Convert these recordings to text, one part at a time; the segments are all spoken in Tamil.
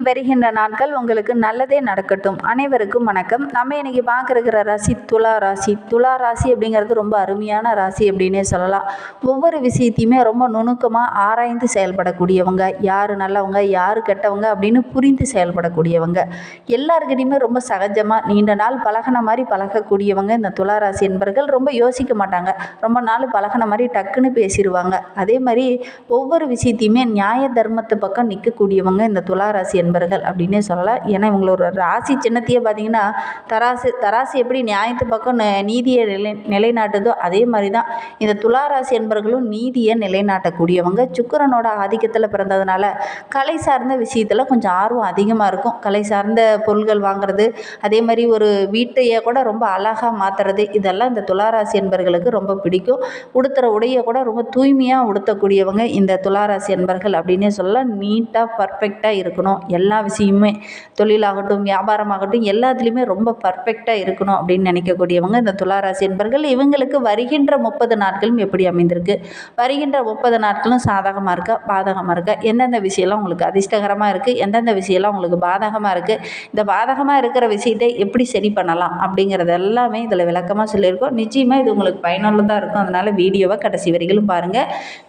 வருகின்ற நாட்கள் உங்களுக்கு நல்லதே நடக்கட்டும். அனைவருக்கும் வணக்கம். நம்ம இன்னைக்கு பார்க்குற ராசி துலா ராசி. துலா ராசி அப்படிங்கிறது ரொம்ப அருமையான ராசி அப்படின்னே சொல்லலாம். ஒவ்வொரு விஷயத்தையுமே ரொம்ப நுணுக்கமாக ஆராய்ந்து செயல்படக்கூடியவங்க, யார் நல்லவங்க யார் கெட்டவங்க அப்படின்னு புரிந்து செயல்படக்கூடியவங்க, எல்லாருக்கிட்டையுமே ரொம்ப சகஜமாக நீண்ட நாள் பழகின மாதிரி பழகக்கூடியவங்க இந்த துலா ராசி என்பர்கள். ரொம்ப யோசிக்க மாட்டாங்க, ரொம்ப நாள் பழகின மாதிரி டக்குன்னு பேசிடுவாங்க. அதே மாதிரி ஒவ்வொரு விஷயத்தையுமே நியாய தர்மத்து பக்கம் நிற்கக்கூடியவங்க இந்த துலா ராசி என்பர்கள் அப்படின்னே சொல்லலாம். ஏன்னா இவங்களோட ராசி சின்னத்தையே பார்த்தீங்கன்னா தராசு எப்படி நியாயத்து பக்கம் நீதியை நிலைநாட்டுதோ அதே மாதிரி தான் இந்த துலா ராசி என்பர்களும் நீதியை நிலைநாட்டக்கூடியவங்க. சுக்கிரனோட ஆதிக்கத்தில் பிறந்ததுனால கலை சார்ந்த விஷயத்தில் கொஞ்சம் ஆர்வம் அதிகமாக இருக்கும். கலை சார்ந்த பொருள்கள் வாங்குறது, அதே மாதிரி ஒரு வீட்டையே கூட ரொம்ப அழகாக மாற்றுறது, இதெல்லாம் இந்த துலா ராசி என்பர்களுக்கு ரொம்ப பிடிக்கும். உடுத்துகிற உடையை கூட ரொம்ப தூய்மையாக உடுத்தக்கூடியவங்க இந்த துலா ராசி என்பர்கள் அப்படின்னே சொல்லலாம். நீட்டாக பர்ஃபெக்டாக இருக்கணும், எல்லா விஷயமுமே தொழிலாகட்டும் வியாபாரமாகட்டும் எல்லாத்துலேயுமே ரொம்ப பர்ஃபெக்டாக இருக்கணும் அப்படின்னு நினைக்கக்கூடியவங்க இந்த துலா ராசி என்பர்கள். இவங்களுக்கு வருகின்ற 30 நாட்களும் எப்படி அமைந்திருக்கு, வருகின்ற 30 நாட்களும் சாதகமாக இருக்கா பாதகமாக இருக்கா, எந்தெந்த விஷயம்லாம் உங்களுக்கு அதிர்ஷ்டகரமாக இருக்குது, எந்தெந்த விஷயம்லாம் உங்களுக்கு பாதகமாக இருக்குது, இந்த பாதகமாக இருக்கிற விஷயத்தை எப்படி சரி பண்ணலாம் அப்படிங்கிறது எல்லாமே இதில் விளக்கமாக சொல்லியிருக்கோம். நிச்சயமாக இது உங்களுக்கு பயனுள்ளதாக இருக்கும். அதனால் வீடியோவை கடைசி வரைக்கும் பாருங்கள்.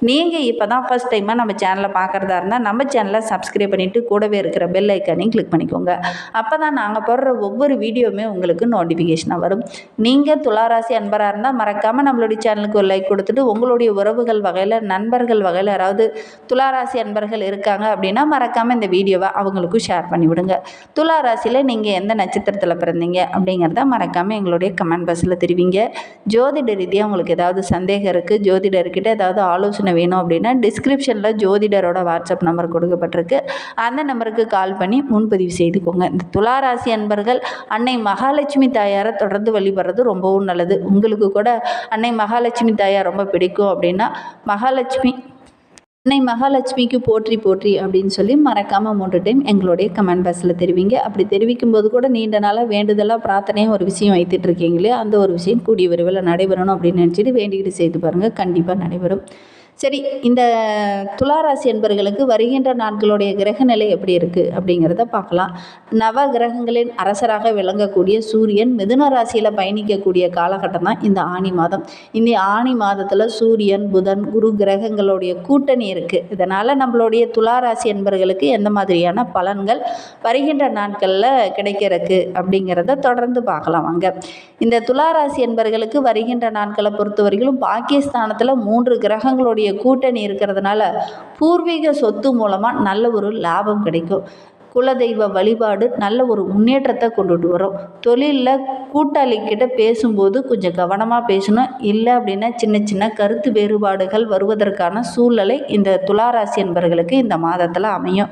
நீங்கள் இப்போ தான் ஃபஸ்ட் டைமாக நம்ம சேனலை பார்க்குறதா இருந்தால் நம்ம சேனலை சப்ஸ்கிரைப் பண்ணிவிட்டு கூடவே இருக்கிற பெல் ஐக்கானையும் கிளிக் பண்ணிக்கோங்க. அப்போ தான் நாங்கள் போடுற ஒவ்வொரு வீடியோவுமே உங்களுக்கு நோட்டிஃபிகேஷனாக வரும். நீங்கள் துளாராசி அன்பராக இருந்தால் மறக்காமல் நம்மளுடைய சேனலுக்கு ஒரு லைக் கொடுத்துட்டு உங்களுடைய உறவுகள் வகையில் நண்பர்கள் வகையில் யாராவது துளாராசி அன்பர்கள் இருக்காங்க அப்படின்னா மறக்காமல் இந்த வீடியோவை அவங்களுக்கும் ஷேர் பண்ணிவிடுங்க. துளாராசியில் நீங்கள் எந்த நட்சத்திரத்தில் பிறந்தீங்க அப்படிங்கிறத மறக்காமல் எங்களுடைய கமெண்ட் பாக்ஸில் தெரிவிங்க. ஜோதிட ரீதியாக உங்களுக்கு ஏதாவது சந்தேகம் இருக்குது, ஜோதிடர்கிட்ட ஏதாவது ஆலோசனை வேணும் அப்படின்னா டிஸ்கிரிப்ஷனில் ஜோதிடரோட வாட்ஸ்அப் நம்பர் கொடுக்கப்பட்டிருக்கு. அந்த நம்பருக்கு கால் பண்ணி முன்பதிவு செய்துக்கோங்க. இந்த துளாராசி அன்பர்கள் அன்னை மகாலட்சுமி தாயாரை தொடர்ந்து வழிபடுறது ரொம்பவும் நல்லது. உங்களுக்கு கூட அன்னை மகாலட்சுமி தாயார் ரொம்ப பிடிக்கும் அப்படின்னா அன்னை மகாலட்சுமிக்கு போற்றி போற்றி அப்படின்னு சொல்லி மறக்காமல் 3 டைம் எங்களுடைய கமெண்ட் பாக்ஸில் தெரிவிங்க. அப்படி தெரிவிக்கும் போது கூட நீண்ட நாளாக வேண்டுதலாக பிரார்த்தனையாக ஒரு விஷயம் வைத்துட்டு இருக்கீங்களே அந்த ஒரு விஷயம் கூடிய விரைவில் நடைபெறணும் அப்படின்னு நினச்சிட்டு வேண்டிக்கிட்டு செய்து பாருங்கள், கண்டிப்பாக நடைபெறும். சரி, இந்த துளாராசி என்பர்களுக்கு வருகின்ற நாட்களுடைய கிரகநிலை எப்படி இருக்குது அப்படிங்கிறத பார்க்கலாம். நவ கிரகங்களின் அரசராக விளங்கக்கூடிய சூரியன் மிதுன ராசியில் பயணிக்கக்கூடிய காலகட்டம் தான் இந்த ஆனி மாதம். இந்த ஆனி மாதத்தில் சூரியன் புதன் குரு கிரகங்களுடைய கூட்டணி இருக்குது. இதனால் நம்மளுடைய துளாராசி என்பர்களுக்கு எந்த மாதிரியான பலன்கள் வருகின்ற நாட்களில் கிடைக்கிறதுக்கு அப்படிங்கிறத தொடர்ந்து பார்க்கலாம் வாங்க. இந்த துளாராசி என்பர்களுக்கு வருகின்ற நாட்களை பொறுத்தவரையிலும் பாகிஸ்தானத்தில் 3 கிரகங்களுடைய கூட்டணி இருக்கிறதுனால பூர்வீக சொத்து மூலமாக நல்ல ஒரு லாபம் கிடைக்கும். குலதெய்வ வழிபாடு நல்ல ஒரு முன்னேற்றத்தை கொண்டுட்டு வரும். தொழிலில் கூட்டாளிக்கிட்ட பேசும்போது கொஞ்சம் கவனமாக பேசணும். இல்லை அப்படின்னா சின்ன சின்ன கருத்து வேறுபாடுகள் வருவதற்கான சூழ்நிலை இந்த துளாராசி என்பவர்களுக்கு இந்த மாதத்தில் அமையும்.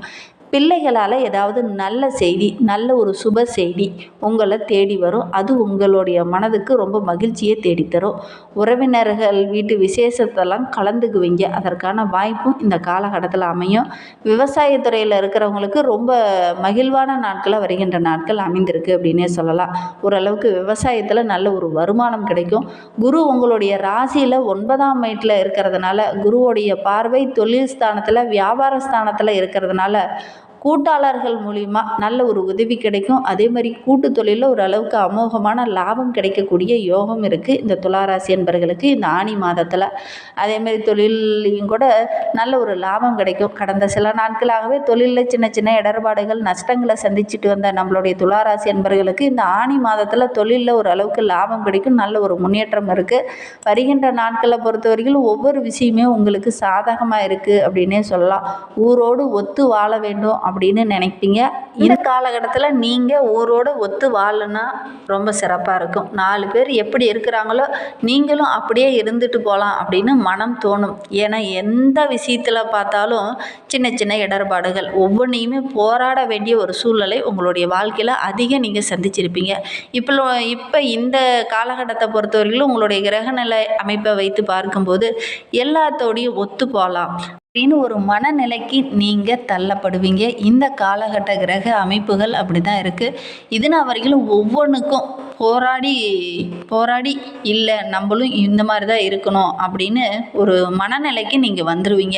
பிள்ளைகளால் ஏதாவது நல்ல செய்தி, நல்ல ஒரு சுப செய்தி உங்களை தேடி வரும். அது உங்களுடைய மனதுக்கு ரொம்ப மகிழ்ச்சியை தேடித்தரும். உறவினர்கள் வீட்டு விசேஷத்தெல்லாம் கலந்துக்குவீங்க, அதற்கான வாய்ப்பும் இந்த காலகட்டத்தில் அமையும். விவசாயத்துறையில் இருக்கிறவங்களுக்கு ரொம்ப மகிழ்வான நாட்களாக வருகின்ற நாட்கள் அமைந்திருக்கு அப்படின்னே சொல்லலாம். ஓரளவுக்கு விவசாயத்தில் நல்ல ஒரு வருமானம் கிடைக்கும். குரு உங்களுடைய ராசியில் 9ஆம் வீட்டில் இருக்கிறதுனால குருவுடைய பார்வை தொழில் ஸ்தானத்தில் வியாபார ஸ்தானத்தில் இருக்கிறதுனால கூட்டாளர்கள் மூலிமா நல்ல ஒரு உதவி கிடைக்கும். அதே மாதிரி கூட்டு தொழிலில் ஓரளவுக்கு அமோகமான லாபம் கிடைக்கக்கூடிய யோகம் இருக்குது இந்த துளாராசி என்பர்களுக்கு இந்த ஆனி மாதத்தில். அதேமாதிரி தொழிலையும் கூட நல்ல ஒரு லாபம் கிடைக்கும். கடந்த சில நாட்களாகவே தொழிலில் சின்ன சின்ன இடர்பாடுகள் நஷ்டங்களை சந்திச்சுட்டு வந்த நம்மளுடைய துளாராசி என்பர்களுக்கு இந்த ஆனி மாதத்தில் தொழிலில் ஓரளவுக்கு லாபம் கிடைக்கும், நல்ல ஒரு முன்னேற்றம் இருக்குது. வருகின்ற நாட்களை பொறுத்தவரைக்கும் ஒவ்வொரு விஷயமே உங்களுக்கு சாதகமாக இருக்குது அப்படின்னே சொல்லலாம். ஊரோடு ஒத்து வாழ வேண்டும் அப்படின்னு நினைப்பீங்க. இந்த காலகட்டத்தில் நீங்கள் ஊரோடு ஒத்து வாழணும்னா ரொம்ப சிறப்பாக இருக்கும். 4 பேர் எப்படி இருக்கிறாங்களோ நீங்களும் அப்படியே இருந்துட்டு போகலாம் அப்படின்னு மனம் தோணும். ஏன்னா எந்த விஷயத்தில் பார்த்தாலும் சின்ன சின்ன இடர்பாடுகள் ஒவ்வொன்றையுமே போராட வேண்டிய ஒரு சூழ்நிலை உங்களுடைய வாழ்க்கையில் அதிகம் நீங்கள் சந்திச்சிருப்பீங்க. இப்போ இந்த காலகட்டத்தை பொறுத்தவரையிலும் உங்களுடைய கிரகநிலை அமைப்பை வைத்து பார்க்கும்போது எல்லாத்தோடையும் ஒத்து போகலாம். அப்படின்னு ஒரு மனநிலைக்கு நீங்கள் தள்ளப்படுவீங்க. இந்த காலகட்ட கிரக அமைப்புகள் அப்படி தான் இருக்குது. இது நான் வரைக்கும் ஒவ்வொன்றுக்கும் போராடி போராடி இல்லை நம்மளும் இந்த மாதிரி தான் இருக்கணும் அப்படின்னு ஒரு மனநிலைக்கு நீங்கள் வந்துடுவீங்க.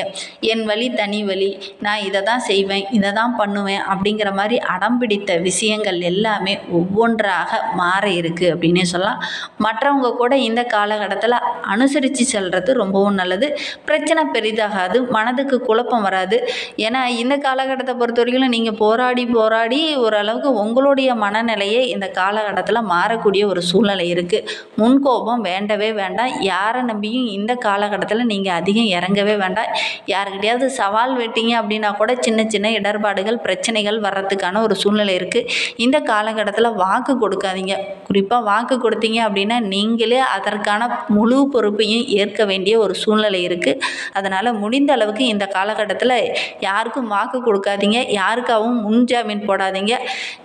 என் வழி தனி வழி, நான் இதை தான் செய்வேன், இதை தான் பண்ணுவேன் அப்படிங்கிற மாதிரி அடம் பிடித்த விஷயங்கள் எல்லாமே ஒவ்வொன்றாக மாற இருக்குது அப்படின்னே சொல்லலாம். மற்றவங்க கூட இந்த காலகட்டத்தில் அனுசரித்து செல்வது ரொம்பவும் நல்லது. பிரச்சனை பெரிதாகாது, மனதுக்கு குழப்பம் வராது. ஏன்னா இந்த காலகட்டத்தை பொறுத்த வரைக்கும் நீங்கள் போராடி போராடி ஓரளவுக்கு உங்களுடைய மனநிலையை இந்த காலகட்டத்தில் மாறக்கூடிய ஒரு சூழ்நிலை இருக்குது. முன்கோபம் வேண்டவே வேண்டாம். யாரை நம்பியும் இந்த காலகட்டத்தில் நீங்கள் அதிகம் இறங்கவே வேண்டாம். யாருக்கிட்டையாவது சவால் வெட்டிங்க அப்படின்னா கூட சின்ன சின்ன இடர்பாடுகள் பிரச்சனைகள் வர்றதுக்கான ஒரு சூழ்நிலை இருக்குது. இந்த காலகட்டத்தில் வாக்கு கொடுக்காதீங்க. குறிப்பாக வாக்கு கொடுத்தீங்க அப்படின்னா நீங்களே அதற்கான முழு பொறுப்பையும் ஏற்க வேண்டிய ஒரு சூழ்நிலை இருக்குது. அதனால் முடிந்த அளவுக்கு இந்த காலகட்டத்தில் யாருக்கும் வாக்கு கொடுக்காதீங்க, யாருக்காகவும் முன்ஜாமீன் போடாதீங்க.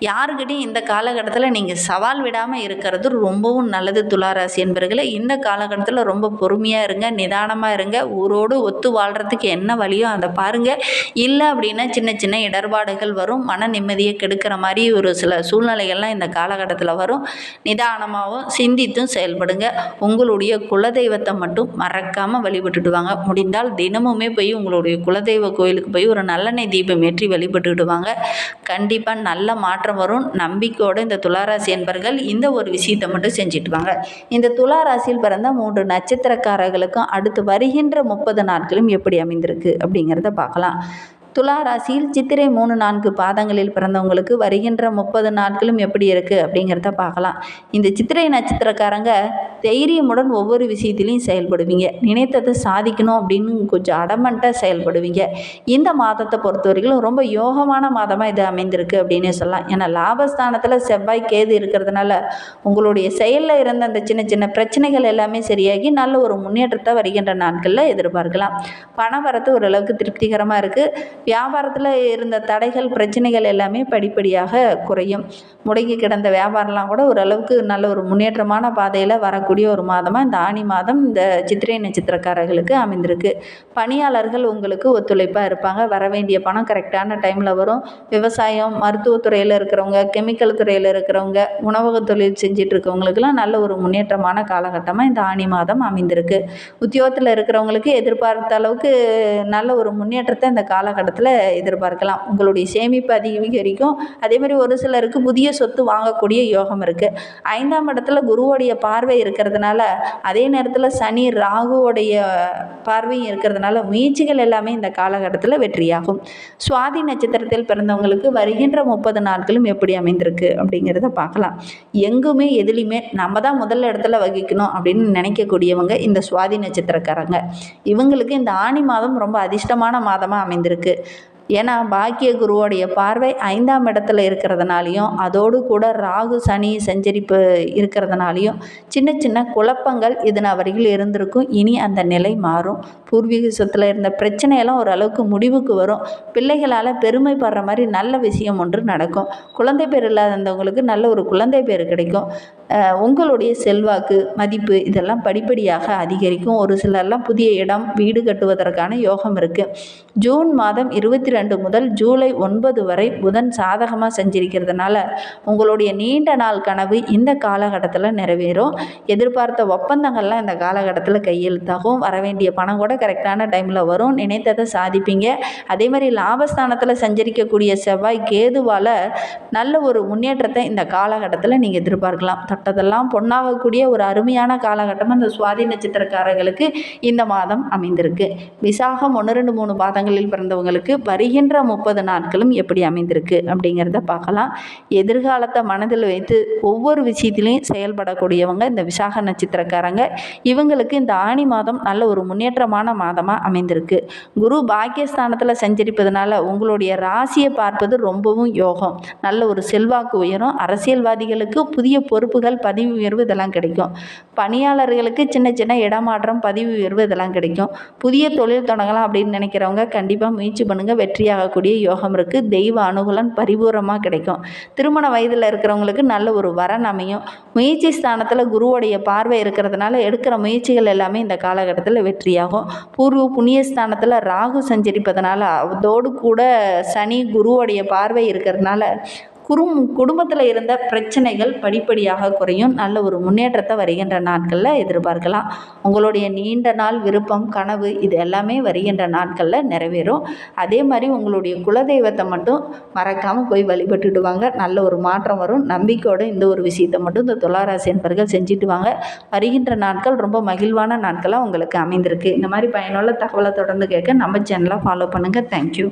யாருக்கிட்டையும் இந்த காலகட்டத்தில் நீங்கள் சவால் விடாமல் இருக்கிறது ரொம்பவும் நல்லது. துளாராசி என்பவர்களே, இந்த காலகட்டத்தில் ரொம்ப பொறுமையாக இருங்க, நிதானமாக இருங்க. ஊரோடு ஒத்து வாழ்கிறதுக்கு என்ன வழியோ அதை பாருங்கள். இல்லை அப்படின்னா சின்ன சின்ன இடர்பாடுகள் வரும், மன நிம்மதியை கெடுக்கிற மாதிரி ஒரு சில சூழ்நிலைகள்லாம் இந்த காலகட்டத்தில் வரும். நிதானமாகவும் சிந்தித்தும் செயல்படுங்க. உங்களுடைய குலதெய்வத்தை மட்டும் மறக்காமல் வழிபட்டுட்டு வாங்க. முடிந்தால் தினமுமே போய் உங்களுடைய குலதெய்வ கோயிலுக்கு போய் ஒரு நல்லெண்ணெய் தீபம் ஏற்றி வழிபட்டுட்டு வாங்க. கண்டிப்பாக நல்ல மாற்றம் வரும். நம்பிக்கையோடு இந்த துளாராசி என்பர்கள் இந்த ஒரு விஷயத்தை மட்டும் செஞ்சுட்டு வாங்க. இந்த துளாராசியில் பிறந்த 3 நட்சத்திரக்காரர்களுக்கும் அடுத்து வருகின்ற 30 நாட்களும் எப்படி அமைந்திருக்கு அப்படிங்கிறத பார்க்கலாம். துலா ராசியில் சித்திரை 3-4 பாதங்களில் பிறந்தவங்களுக்கு வருகின்ற 30 நாட்களும் எப்படி இருக்குது அப்படிங்கிறத பார்க்கலாம். இந்த சித்திரை நட்சத்திரக்காரங்க தைரியமுடன் ஒவ்வொரு விஷயத்திலையும் செயல்படுவீங்க. நினைத்ததை சாதிக்கணும் அப்படின்னு கொஞ்சம் அடமண்ட்டாக செயல்படுவீங்க. இந்த மாதத்தை பொறுத்த வரைக்கும் ரொம்ப யோகமான மாதமாக இது அமைந்திருக்கு அப்படின்னே சொல்லலாம். ஏன்னா லாபஸ்தானத்தில் செவ்வாய் கேது இருக்கிறதுனால உங்களுடைய செயலில் இருந்த அந்த சின்ன சின்ன பிரச்சனைகள் எல்லாமே சரியாகி நல்ல ஒரு முன்னேற்றத்தை வருகின்ற நாட்களில் எதிர்பார்க்கலாம். பண வரத்து ஓரளவுக்கு திருப்திகரமாக இருக்குது. வியாபாரத்தில் இருந்த தடைகள் பிரச்சனைகள் எல்லாமே படிப்படியாக குறையும். முடங்கி கிடந்த வியாபாரம்லாம் கூட ஓரளவுக்கு நல்ல ஒரு முன்னேற்றமான பாதையில் வரக்கூடிய ஒரு மாதமாக இந்த ஆனி மாதம் இந்த சித்திரை நட்சத்திரக்காரர்களுக்கு அமைந்திருக்கு. பணியாளர்கள் உங்களுக்கு ஒத்துழைப்பாக இருப்பாங்க. வர வேண்டிய பணம் கரெக்டான டைமில் வரும். விவசாயம், மருத்துவத்துறையில் இருக்கிறவங்க, கெமிக்கல் துறையில் இருக்கிறவங்க, உணவக தொழில் செஞ்சிட்டு இருக்கவங்களுக்கெல்லாம் நல்ல ஒரு முன்னேற்றமான காலகட்டமாக இந்த ஆனி மாதம் அமைந்திருக்கு. உத்தியோகத்தில் இருக்கிறவங்களுக்கு எதிர்பார்த்த அளவுக்கு நல்ல ஒரு முன்னேற்றத்தை இந்த காலகட்டத்தில் எதிர்பார்க்கலாம். உங்களுடைய சேமிப்பு அதிகரிக்கும். அதே மாதிரி ஒரு சிலருக்கு புதிய சொத்து வாங்கக்கூடிய யோகம் இருக்குது. 5ஆம் இடத்துல குருவோடைய பார்வை இருக்கிறதுனால, அதே நேரத்தில் சனி ராகுவோடைய பார்வையும் இருக்கிறதுனால முயற்சிகள் எல்லாமே இந்த காலகட்டத்தில் வெற்றியாகும். சுவாதி நட்சத்திரத்தில் பிறந்தவங்களுக்கு வருகின்ற 30 நாட்களும் எப்படி அமைந்திருக்கு அப்படிங்கிறத பார்க்கலாம். எங்குமே எதுலையுமே நம்ம தான் முதல் இடத்துல வகிக்கணும் அப்படின்னு நினைக்கக்கூடியவங்க இந்த சுவாதி நட்சத்திரக்காரங்க. இவங்களுக்கு இந்த ஆனி மாதம் ரொம்ப அதிர்ஷ்டமான மாதமாக அமைந்திருக்கு. ஏன்னா பாக்கிய குருவோடைய பார்வை 5ஆம் இடத்துல இருக்கிறதுனாலையும் அதோடு கூட ராகு சனி சஞ்சரிப்பு இருக்கிறதுனாலையும் சின்ன சின்ன குழப்பங்கள் இதன வரையில் இருந்திருக்கும். இனி அந்த நிலை மாறும். பூர்வீக சொத்தில் இருந்த பிரச்சனையெல்லாம் ஓரளவுக்கு முடிவுக்கு வரும். பிள்ளைகளால் பெருமைப்படுற மாதிரி நல்ல விஷயம் ஒன்று நடக்கும். குழந்தை பேர் இல்லாதவங்களுக்கு நல்ல ஒரு குழந்தை பேர் கிடைக்கும். உங்களுடைய செல்வாக்கு மதிப்பு இதெல்லாம் படிப்படியாக அதிகரிக்கும். ஒரு சிலர்லாம் புதிய இடம் வீடு கட்டுவதற்கான யோகம் இருக்குது. ஜூன் மாதம் 22 முதல் ஜூலை 9 வரை புதன் சாதகமாக செஞ்சிருக்கிறதுனால உங்களுடைய நீண்ட நாள் கனவு இந்த காலகட்டத்தில் நிறைவேறும். எதிர்பார்த்த ஒப்பந்தங்கள்லாம் இந்த காலகட்டத்தில் கையெழுத்தாகும். வர வேண்டிய பணம் கூட கரெக்டான டைமில் வரும். நினைத்ததை சாதிப்பீங்க. அதே மாதிரி லாபஸ்தானத்தில் சஞ்சரிக்கக்கூடிய செவ்வாய் கேதுவால் நல்ல ஒரு முன்னேற்றத்தை இந்த காலகட்டத்தில் நீங்கள் எதிர்பார்க்கலாம். தொட்டதெல்லாம் பொன்னாகக்கூடிய ஒரு அருமையான காலகட்டமாக இந்த சுவாதி நட்சத்திரக்காரர்களுக்கு இந்த மாதம் அமைந்திருக்கு. விசாகம் 1, 2, 3 பாதங்களில் பிறந்தவங்களுக்கு வருகின்ற 30 நாட்களும் எப்படி அமைந்திருக்கு அப்படிங்கிறத பார்க்கலாம். எதிர்காலத்தை மனதில் வைத்து ஒவ்வொரு விஷயத்திலையும் செயல்படக்கூடியவங்க இந்த விசாக நட்சத்திரக்காரங்க. இவங்களுக்கு இந்த ஆனி மாதம் நல்ல ஒரு முன்னேற்றமான மாதமாக அமைந்திருக்கு. குரு பாக்கியஸ்தானத்தில் சஞ்சரிப்பதனால உங்களுடைய ராசியை பார்ப்பது ரொம்பவும் யோகம். நல்ல ஒரு செல்வாக்கு உயரும். அரசியல்வாதிகளுக்கு புதிய பொறுப்புகள் பதவி உயர்வு இதெல்லாம் கிடைக்கும். பணியாளர்களுக்கு சின்ன சின்ன இடமாற்றம் பதவி உயர்வு இதெல்லாம் கிடைக்கும். புதிய தொழில் தொடங்கலாம் அப்படின்னு நினைக்கிறவங்க கண்டிப்பாக முயற்சி பண்ணுங்கள். வெற்றி வெற்றியாகக்கூடிய யோகம் இருக்குது. தெய்வ அனுகூலம் பரிபூரமாக கிடைக்கும். திருமண வயதில் இருக்கிறவங்களுக்கு நல்ல ஒரு வரன் அமையும். முயற்சி ஸ்தானத்தில் குருவுடைய பார்வை இருக்கிறதுனால எடுக்கிற முயற்சிகள் எல்லாமே இந்த காலகட்டத்தில் வெற்றியாகும். பூர்வ புண்ணிய ஸ்தானத்தில் ராகு சஞ்சரிப்பதனால அதோடு கூட சனி குருவுடைய பார்வை இருக்கிறதுனால குடும்பத்தில் இருந்த பிரச்சனைகள் படிப்படியாக குறையும். நல்ல ஒரு முன்னேற்றத்தை வருகின்ற நாட்களில் எதிர்பார்க்கலாம். உங்களுடைய நீண்ட நாள் விருப்பம், கனவு இது எல்லாமே வருகின்ற நாட்களில் நிறைவேறும். அதே மாதிரி உங்களுடைய குலதெய்வத்தை மட்டும் மறக்காமல் போய் வழிபட்டுட்டு வாங்க. நல்ல ஒரு மாற்றம் வரும். நம்பிக்கையோடு இந்த ஒரு விஷயத்தை மட்டும் இந்த துளாராசி என்பர்கள் செஞ்சுட்டு வாங்க. வருகின்ற நாட்கள் ரொம்ப மகிழ்வான நாட்களாக உங்களுக்கு அமைந்திருக்கு. இந்த மாதிரி பயனுள்ள தகவலை தொடர்ந்து கேட்க நம்ம சேனலை ஃபாலோ பண்ணுங்கள். தேங்க்யூ.